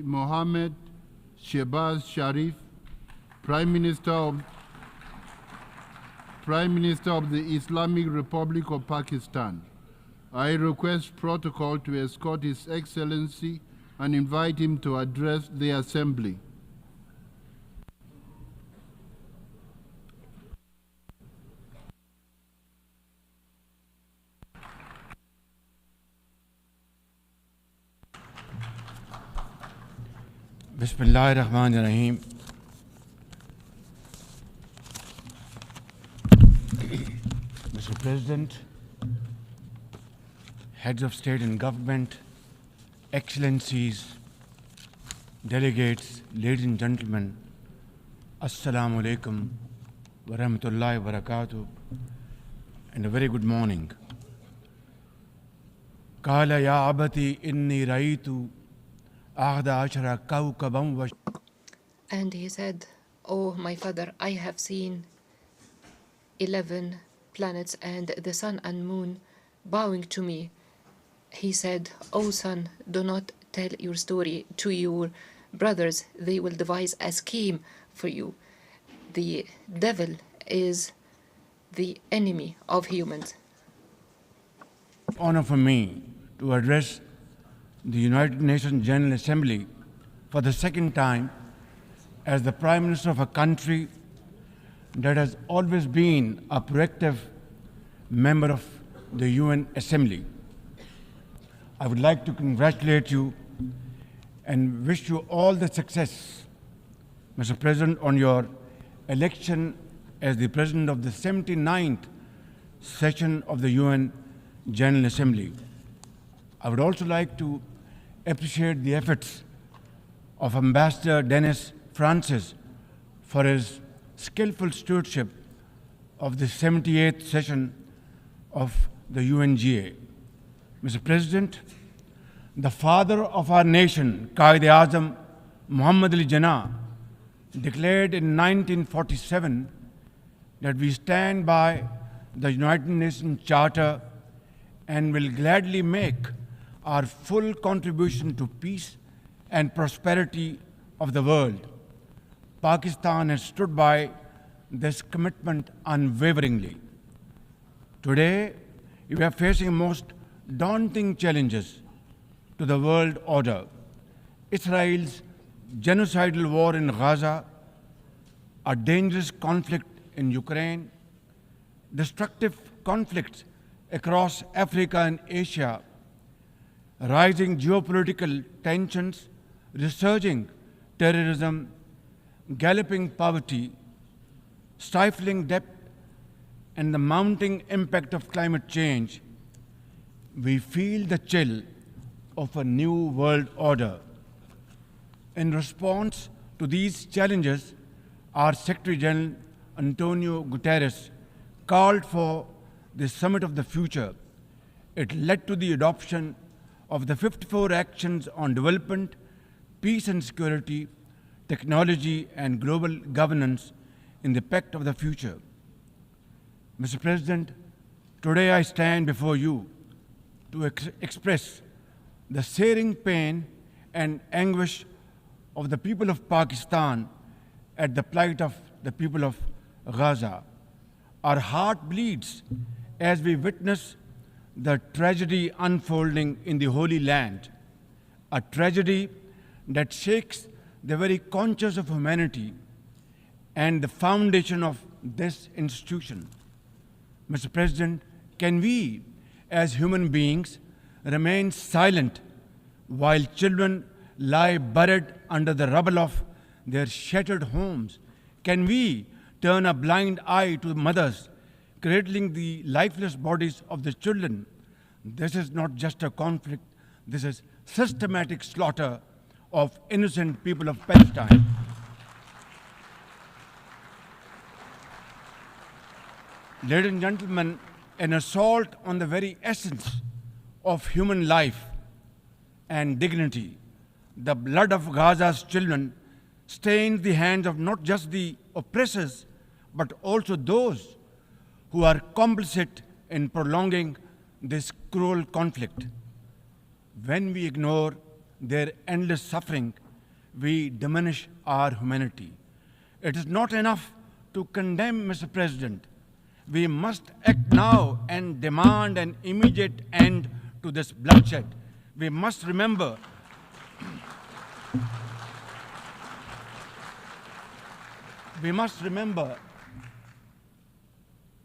Mohammed Shahbaz Sharif, Prime Minister of the Islamic Republic of Pakistan. I request protocol to escort His Excellency and invite him to address the Assembly. Bismillahirrahmanirrahim. Mr. President, heads of state and government, excellencies, delegates, ladies and gentlemen, Assalamu alaikum wa rahmatullahi wa barakatuh, and a very good morning. Qala ya abati inni raitu And he said, "Oh, my father, I have seen 11 planets and the sun and moon bowing to me." He said, "Oh, son, do not tell your story to your brothers. They will devise a scheme for you. The devil is the enemy of humans." Honor for me to address the United Nations General Assembly for the second time as the Prime Minister of a country that has always been a proactive member of the UN Assembly. I would like to congratulate you and wish you all the success, Mr. President, on your election as the President of the 79th session of the UN General Assembly. I would also like to appreciate the efforts of Ambassador Dennis Francis for his skillful stewardship of the 78th session of the UNGA. Mr. President, the father of our nation, Quaid-e-Azam Muhammad Ali Jinnah, declared in 1947 that we stand by the United Nations Charter and will gladly make our full contribution to peace and prosperity of the world. Pakistan has stood by this commitment unwaveringly. Today, we are facing most daunting challenges to the world order. Israel's genocidal war in Gaza, a dangerous conflict in Ukraine, destructive conflicts across Africa and Asia, rising geopolitical tensions, resurging terrorism, galloping poverty, stifling debt, and the mounting impact of climate change, we feel the chill of a new world order. In response to these challenges, our Secretary General Antonio Guterres called for the Summit of the Future. It led to the adoption of the 54 actions on development, peace and security, technology and global governance in the Pact of the Future. Mr. President, today I stand before you to express the searing pain and anguish of the people of Pakistan at the plight of the people of Gaza. Our heart bleeds as we witness the tragedy unfolding in the Holy Land, a tragedy that shakes the very conscience of humanity and the foundation of this institution. Mr. President, can we, as human beings, remain silent while children lie buried under the rubble of their shattered homes? Can we turn a blind eye to mothers cradling the lifeless bodies of the children? This is not just a conflict, this is systematic slaughter of innocent people of Palestine. Ladies and gentlemen, an assault on the very essence of human life and dignity. The blood of Gaza's children stains the hands of not just the oppressors, but also those who are complicit in prolonging this cruel conflict. When we ignore their endless suffering we diminish our humanity. It is not enough to condemn, Mr. President. We must act now and demand an immediate end to this bloodshed. We must remember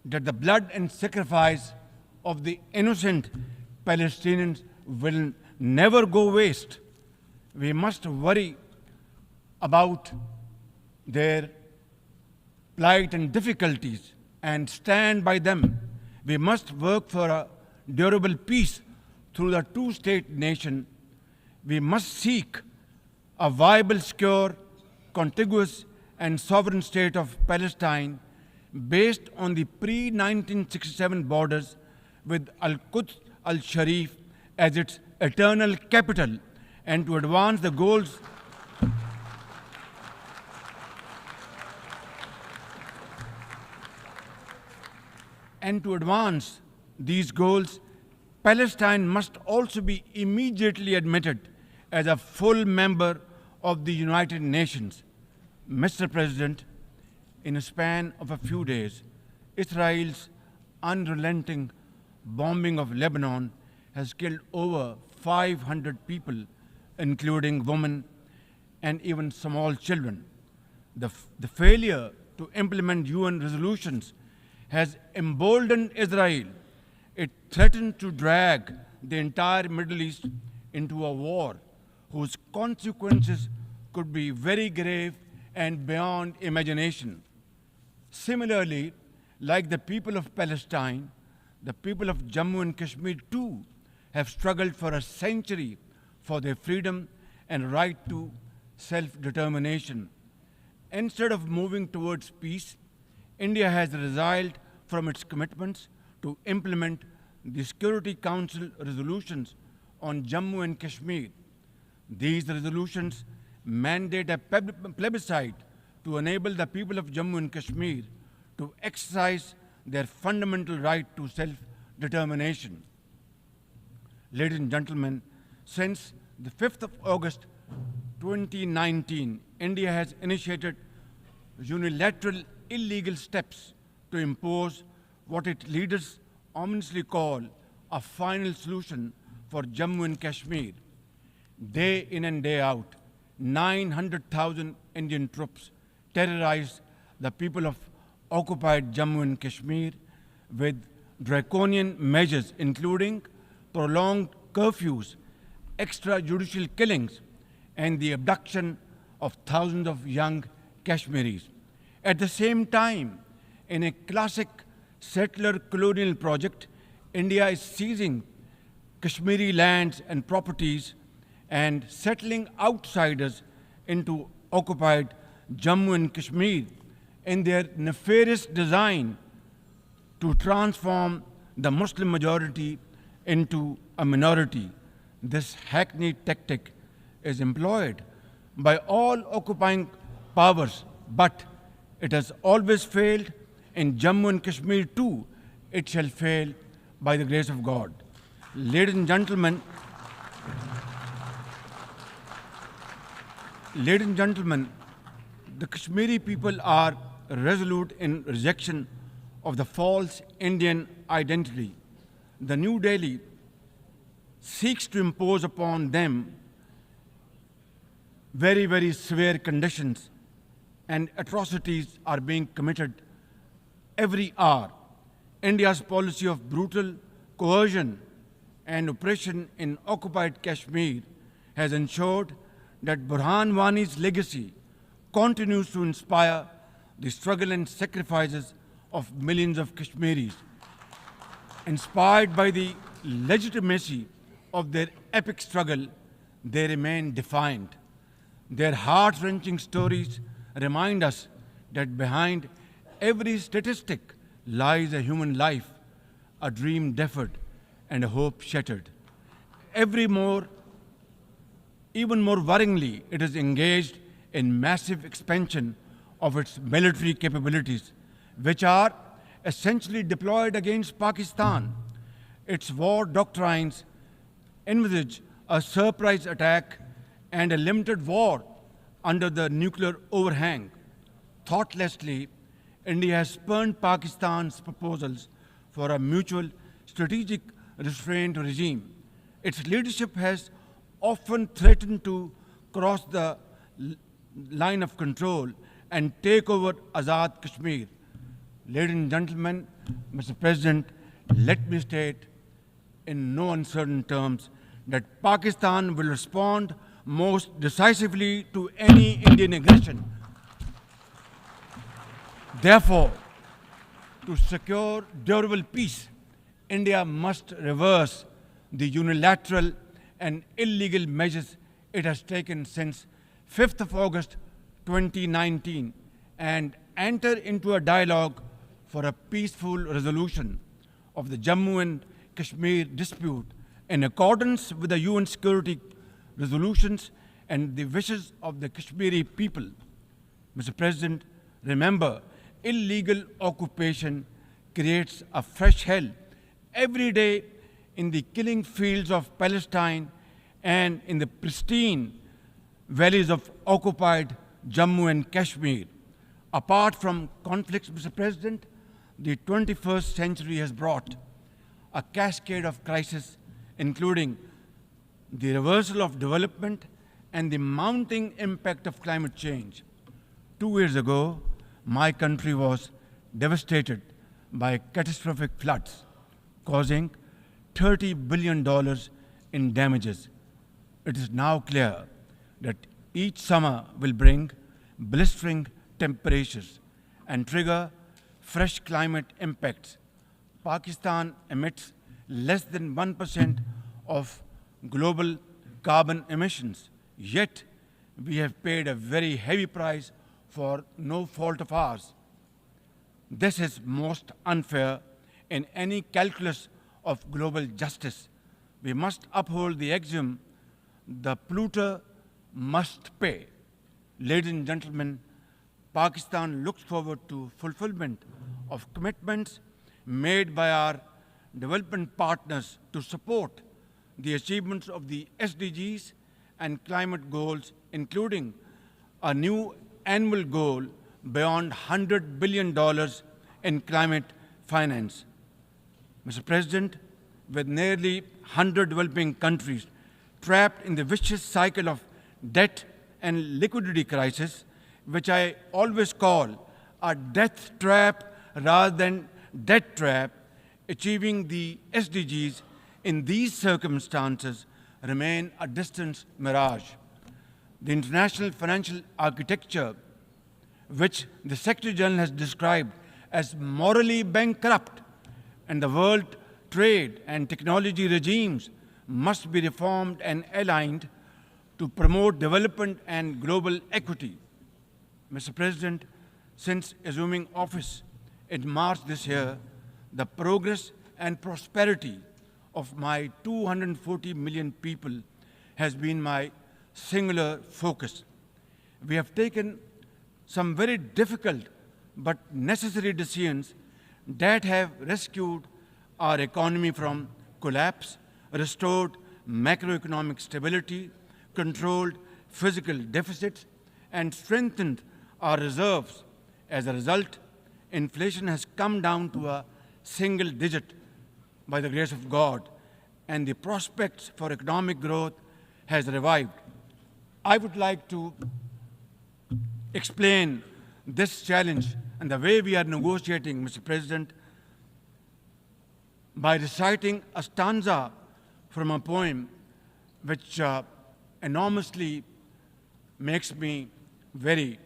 that the blood and sacrifice of the innocent Palestinians will never go waste. We must worry about their plight and difficulties and stand by them. We must work for a durable peace through the two-state nation. We must seek a viable, secure, contiguous, and sovereign state of Palestine based on the pre-1967 borders with Al-Quds al-Sharif as its eternal capital, and to advance the goals these goals, Palestine must also be immediately admitted as a full member of the United Nations. Mr. President, in a span of a few days, Israel's unrelenting bombing of Lebanon has killed over 500 people, including women and even small children. The failure to implement UN resolutions has emboldened Israel. It threatened to drag the entire Middle East into a war whose consequences could be very grave and beyond imagination. Similarly, like the people of Palestine, the people of Jammu and Kashmir too have struggled for a century for their freedom and right to self-determination. Instead of moving towards peace, India has resiled from its commitments to implement the Security Council resolutions on Jammu and Kashmir. These resolutions mandate a plebiscite to enable the people of Jammu and Kashmir to exercise their fundamental right to self-determination. Ladies and gentlemen, since the 5th of August 2019, India has initiated unilateral illegal steps to impose what its leaders ominously call a final solution for Jammu and Kashmir. Day in and day out, 900,000 Indian troops terrorize the people of occupied Jammu and Kashmir with draconian measures including prolonged curfews, extrajudicial killings, and the abduction of thousands of young Kashmiris. At the same time, in a classic settler colonial project, India is seizing Kashmiri lands and properties and settling outsiders into occupied Jammu and Kashmir in their nefarious design to transform the Muslim majority into a minority. This hackneyed tactic is employed by all occupying powers, but it has always failed. In Jammu and Kashmir too, it shall fail by the grace of God. Ladies and gentlemen, the Kashmiri people are resolute in rejection of the false Indian identity. The New Delhi seeks to impose upon them very, very severe conditions, and atrocities are being committed every hour. India's policy of brutal coercion and oppression in occupied Kashmir has ensured that Burhan Wani's legacy continues to inspire the struggle and sacrifices of millions of Kashmiris. Inspired by the legitimacy of their epic struggle, they remain defiant. Their heart-wrenching stories remind us that behind every statistic lies a human life, a dream deferred, and a hope shattered. Even more worryingly, it is engaged in massive expansion of its military capabilities, which are essentially deployed against Pakistan. Its war doctrines envisage a surprise attack and a limited war under the nuclear overhang. Thoughtlessly, India has spurned Pakistan's proposals for a mutual strategic restraint regime. Its leadership has often threatened to cross the line of control and take over Azad Kashmir. Ladies and gentlemen, Mr. President, let me state in no uncertain terms that Pakistan will respond most decisively to any Indian aggression. Therefore, to secure durable peace, India must reverse the unilateral and illegal measures it has taken since 5th of August 2019 and enter into a dialogue for a peaceful resolution of the Jammu and Kashmir dispute in accordance with the UN security resolutions and the wishes of the Kashmiri people. Mr. President, remember, illegal occupation creates a fresh hell every day in the killing fields of Palestine and in the pristine valleys of occupied Jammu and Kashmir. Apart from conflicts, Mr. President, the 21st century has brought a cascade of crises, including the reversal of development and the mounting impact of climate change. 2 years ago, my country was devastated by catastrophic floods, causing $30 billion in damages. It is now clear that each summer will bring blistering temperatures and trigger fresh climate impacts. Pakistan emits less than 1% of global carbon emissions, yet we have paid a very heavy price for no fault of ours. This is most unfair in any calculus of global justice. We must uphold the axiom, the polluter must pay. Ladies and gentlemen, Pakistan looks forward to fulfillment of commitments made by our development partners to support the achievements of the SDGs and climate goals, including a new annual goal beyond $100 billion in climate finance. Mr. President, with nearly 100 developing countries trapped in the vicious cycle of debt and liquidity crisis, which I always call a death trap rather than debt trap, achieving the SDGs in these circumstances remain a distant mirage. The international financial architecture, which the Secretary General has described as morally bankrupt, and the world trade and technology regimes must be reformed and aligned to promote development and global equity. Mr. President, since assuming office in March this year, the progress and prosperity of my 240 million people has been my singular focus. We have taken some very difficult but necessary decisions that have rescued our economy from collapse, restored macroeconomic stability, controlled fiscal deficits, and strengthened our reserves. As a result, inflation has come down to a single digit by the grace of God, and the prospects for economic growth has revived. I would like to explain this challenge and the way we are negotiating, Mr. President, by reciting a stanza from a poem which enormously makes me very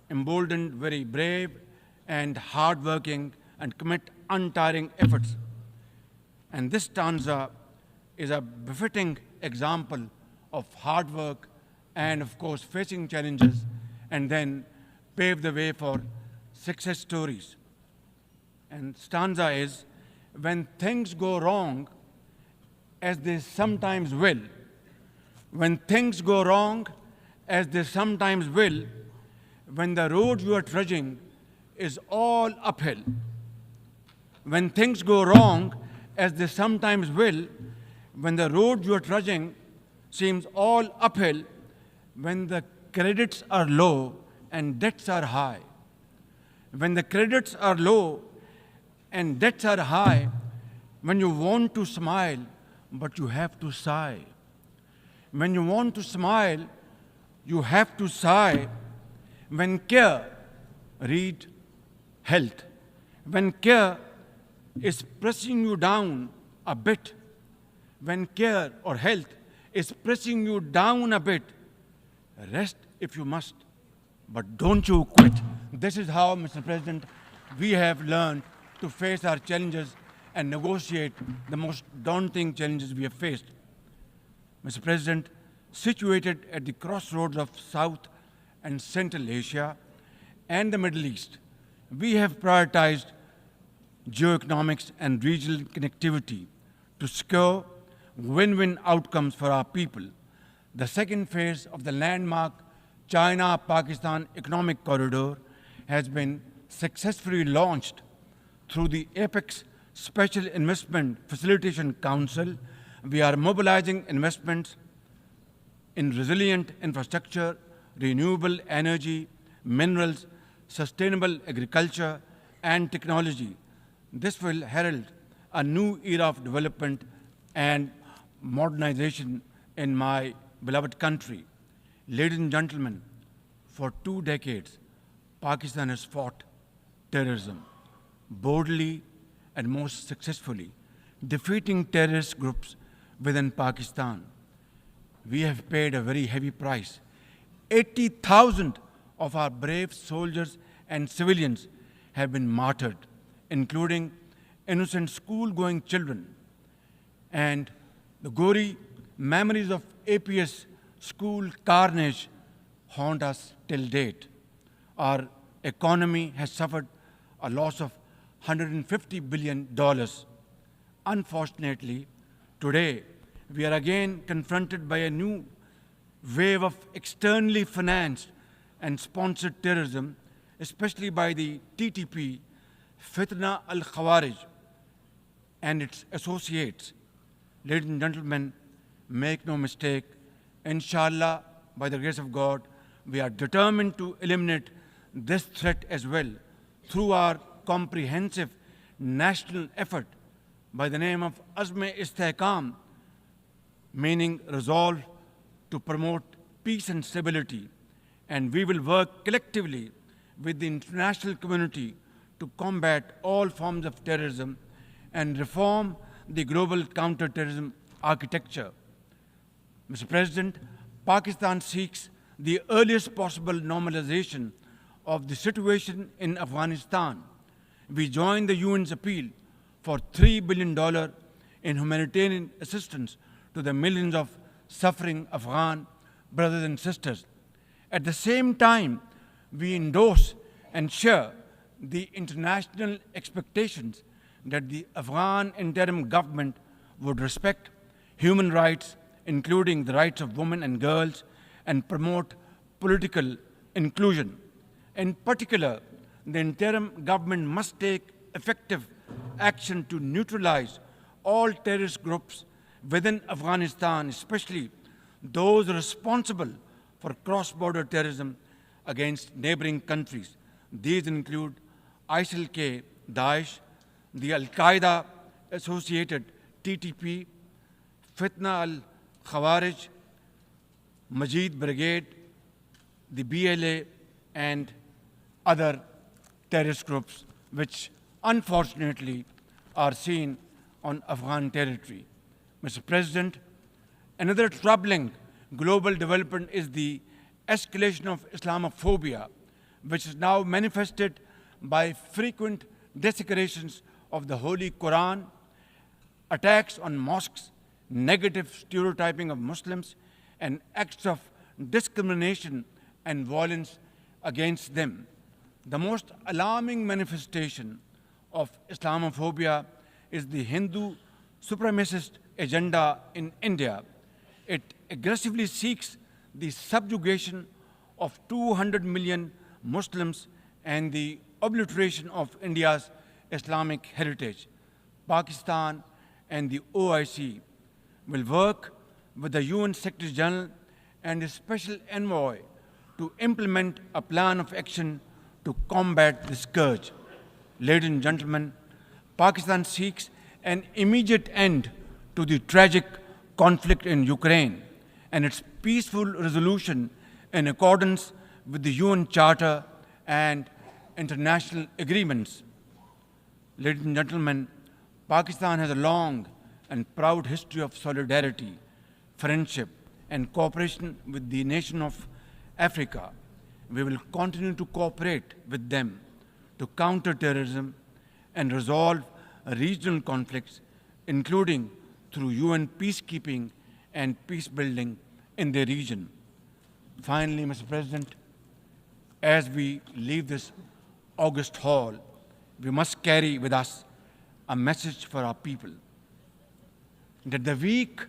emboldened, very brave, and hardworking, and commit untiring efforts. And this stanza is a befitting example of hard work and, of course, facing challenges and then pave the way for success stories. And stanza is, when things go wrong, as they sometimes will, when things go wrong, as they sometimes will, when the road you are trudging is all uphill, when things go wrong, as they sometimes will, when the road you are trudging seems all uphill, when the credits are low and debts are high. When the credits are low and debts are high, when you want to smile, but you have to sigh. When you want to smile, you have to sigh. When care, read health. When care is pressing you down a bit, when care or health is pressing you down a bit, rest if you must, but don't you quit. This is how, Mr. President, we have learned to face our challenges and negotiate the most daunting challenges we have faced. Mr. President, situated at the crossroads of South and Central Asia and the Middle East, we have prioritized geoeconomics and regional connectivity to secure win-win outcomes for our people. The second phase of the landmark China-Pakistan Economic Corridor has been successfully launched through the APEX Special Investment Facilitation Council. We are mobilizing investments in resilient infrastructure, renewable energy, minerals, sustainable agriculture, and technology. This will herald a new era of development and modernization in my beloved country. Ladies and gentlemen, for 2 decades, Pakistan has fought terrorism boldly and most successfully, defeating terrorist groups within Pakistan. We have paid a very heavy price. 80,000 of our brave soldiers and civilians have been martyred, including innocent school-going children. And the gory memories of APS school carnage haunt us till date. Our economy has suffered a loss of $150 billion. Unfortunately, today we are again confronted by a new wave of externally financed and sponsored terrorism, especially by the TTP, Fitna al-Khawarij, and its associates. Ladies and gentlemen, make no mistake, inshallah, by the grace of God, we are determined to eliminate this threat as well through our comprehensive national effort by the name of Azm-e-Istehkam, meaning resolve to promote peace and stability. And we will work collectively with the international community to combat all forms of terrorism and reform the global counterterrorism architecture. Mr. President, Pakistan seeks the earliest possible normalization of the situation in Afghanistan. We join the UN's appeal for $3 billion in humanitarian assistance to the millions of suffering Afghan brothers and sisters. At the same time, we endorse and share the international expectations that the Afghan interim government would respect human rights, including the rights of women and girls, and promote political inclusion. In particular, the interim government must take effective action to neutralize all terrorist groups within Afghanistan, especially those responsible for cross-border terrorism against neighboring countries. These include ISIL-K, Daesh, the Al-Qaeda-associated TTP, Fitna al-Khawarij, Majid Brigade, the BLA, and other terrorist groups which unfortunately are seen on Afghan territory. Mr. President, another troubling global development is the escalation of Islamophobia, which is now manifested by frequent desecrations of the Holy Quran, attacks on mosques, negative stereotyping of Muslims, and acts of discrimination and violence against them. The most alarming manifestation of Islamophobia is the Hindu supremacist agenda in India. It aggressively seeks the subjugation of 200 million Muslims and the obliteration of India's Islamic heritage. Pakistan and the OIC will work with the UN Secretary General and the Special Envoy to implement a plan of action to combat the scourge. Ladies and gentlemen, Pakistan seeks an immediate end to the tragic conflict in Ukraine and its peaceful resolution in accordance with the UN Charter and international agreements. Ladies and gentlemen, Pakistan has a long and proud history of solidarity, friendship, and cooperation with the nation of Africa. We will continue to cooperate with them to counter terrorism and resolve regional conflicts, including through UN peacekeeping and peace building in the region. Finally, Mr. President, as we leave this august hall, we must carry with us a message for our people that the weak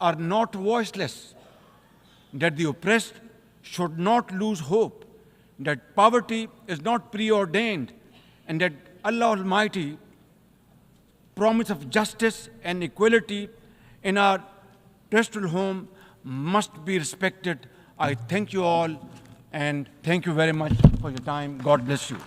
are not voiceless, that the oppressed should not lose hope, that poverty is not preordained, and that Allah Almighty promise of justice and equality in our terrestrial home must be respected. I thank you all and thank you very much for your time. God bless you.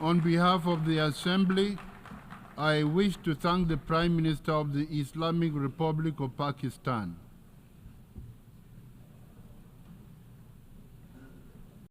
On behalf of the Assembly, I wish to thank the Prime Minister of the Islamic Republic of Pakistan